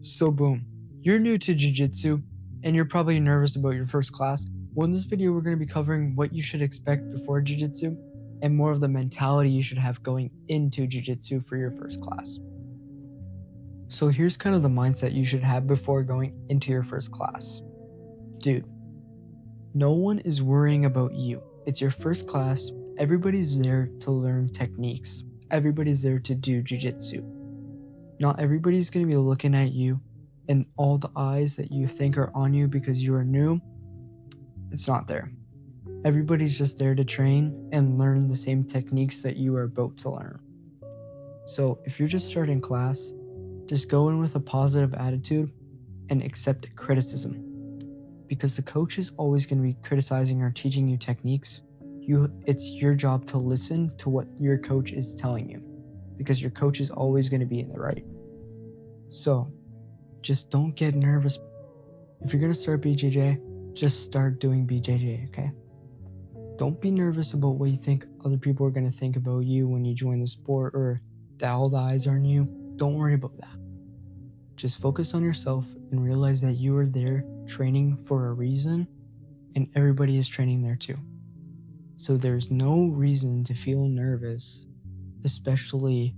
So boom, you're new to Jiu-Jitsu and you're probably nervous about your first class. Well, in this video, we're going to be covering what you should expect before Jiu-Jitsu and more of the mentality you should have going into Jiu-Jitsu for your first class. So here's kind of the mindset you should have before going into your first class. Dude, no one is worrying about you. It's your first class. Everybody's there to learn techniques. Everybody's there to do Jiu-Jitsu. Not everybody's going to be looking at you and all the eyes that you think are on you because you are new. It's not there. Everybody's just there to train and learn the same techniques that you are about to learn. So if you're just starting class, just go in with a positive attitude and accept criticism. Because the coach is always going to be criticizing or teaching you techniques. It's your job to listen to what your coach is telling you, because your coach is always going to be in the right. So just don't get nervous. If you're going to start BJJ, just start doing BJJ, okay? Don't be nervous about what you think other people are going to think about you when you join the sport, or that all the eyes are on you. Don't worry about that. Just focus on yourself and realize that you are there training for a reason, and everybody is training there too. So there's no reason to feel nervous, especially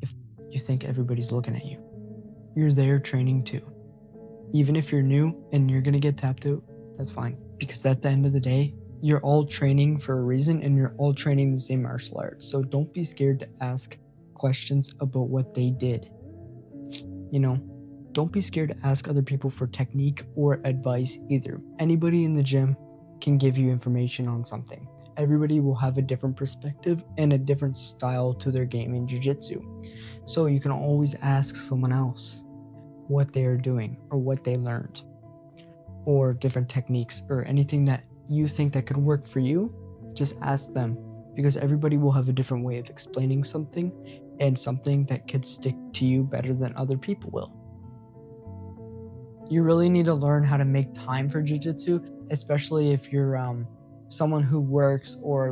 if you think everybody's looking at you. You're there training too. Even if you're new and you're gonna get tapped out, that's fine. Because at the end of the day, you're all training for a reason and you're all training the same martial art. So don't be scared to ask questions about what they did. Don't be scared to ask other people for technique or advice either. Anybody in the gym can give you information on something. Everybody will have a different perspective and a different style to their game in Jiu-Jitsu. So you can always ask someone else what they are doing or what they learned, or different techniques or anything that you think that could work for you. Just ask them, because everybody will have a different way of explaining something, and something that could stick to you better than other people will. You really need to learn how to make time for Jiu-Jitsu, especially if you're someone who works or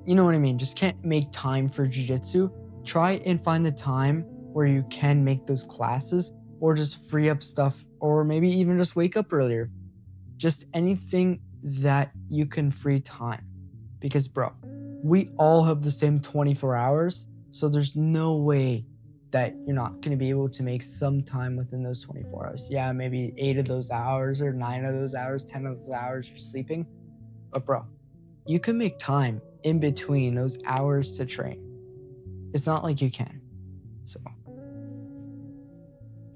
you know what I mean, just can't make time for Jiu-Jitsu. Try and find the time where you can make those classes, or just free up stuff, or maybe even just wake up earlier. Just anything that you can free time. Because bro, we all have the same 24 hours, so there's no way that you're not going to be able to make some time within those 24 hours. Yeah, maybe 8 of those hours or 9 of those hours, 10 of those hours you're sleeping. But bro, you can make time in between those hours to train. It's not like you can. So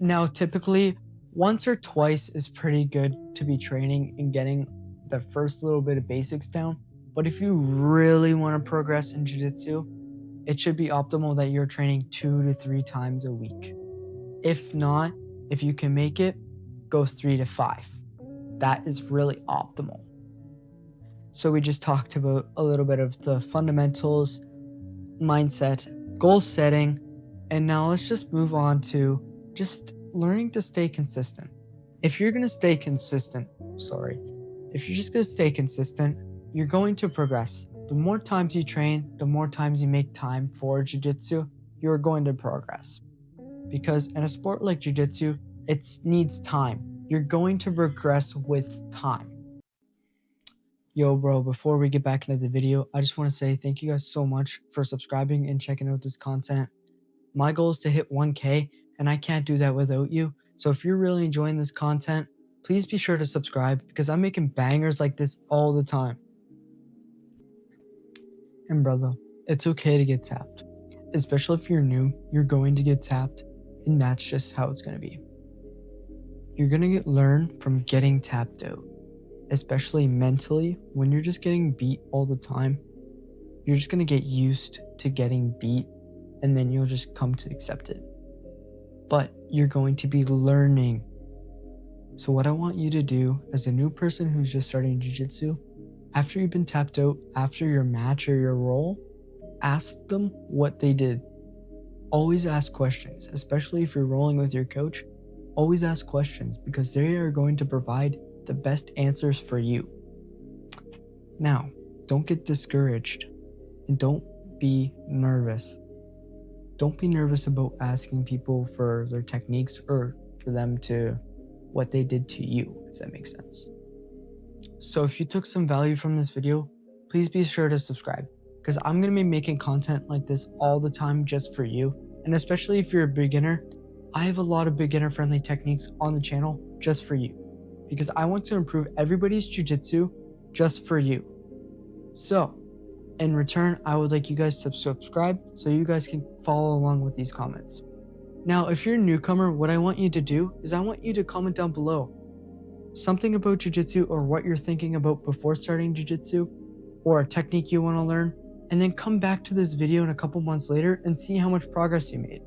now typically once or twice is pretty good to be training and getting the first little bit of basics down. But if you really want to progress in Jiu-Jitsu, it should be optimal that you're training 2 to 3 times a week. If not, if you can make it, go 3 to 5. That is really optimal. So we just talked about a little bit of the fundamentals, mindset, goal setting, and now let's just move on to just learning to stay consistent. If you're just going to stay consistent, you're going to progress. The more times you train, the more times you make time for Jiu-Jitsu, you're going to progress. Because in a sport like Jiu-Jitsu, it needs time. You're going to progress with time. Yo, bro, before we get back into the video, I just want to say thank you guys so much for subscribing and checking out this content. My goal is to hit 1K, and I can't do that without you. So if you're really enjoying this content, please be sure to subscribe, because I'm making bangers like this all the time. And brother, it's okay to get tapped. Especially if you're new, you're going to get tapped, and that's just how it's going to be. You're going to learn from getting tapped out, especially mentally. When you're just getting beat all the time, you're just going to get used to getting beat, and then you'll just come to accept it. But you're going to be learning. So what I want you to do as a new person who's just starting Jiu-Jitsu, after you've been tapped out, after your match or your roll, ask them what they did. Always ask questions, especially if you're rolling with your coach. Always ask questions, because they are going to provide the best answers for you. Now, don't get discouraged and don't be nervous. Don't be nervous about asking people for their techniques or for them to what they did to you, if that makes sense. So if you took some value from this video, please be sure to subscribe, because I'm going to be making content like this all the time just for you. And especially if you're a beginner, I have a lot of beginner friendly techniques on the channel just for you, because I want to improve everybody's jiu-jitsu just for you. So in return, I would like you guys to subscribe so you guys can follow along with these comments. Now, if you're a newcomer, what I want you to do is I want you to comment down below something about jiu-jitsu or what you're thinking about before starting jiu-jitsu, or a technique you want to learn, and then come back to this video in a couple months later and see how much progress you made.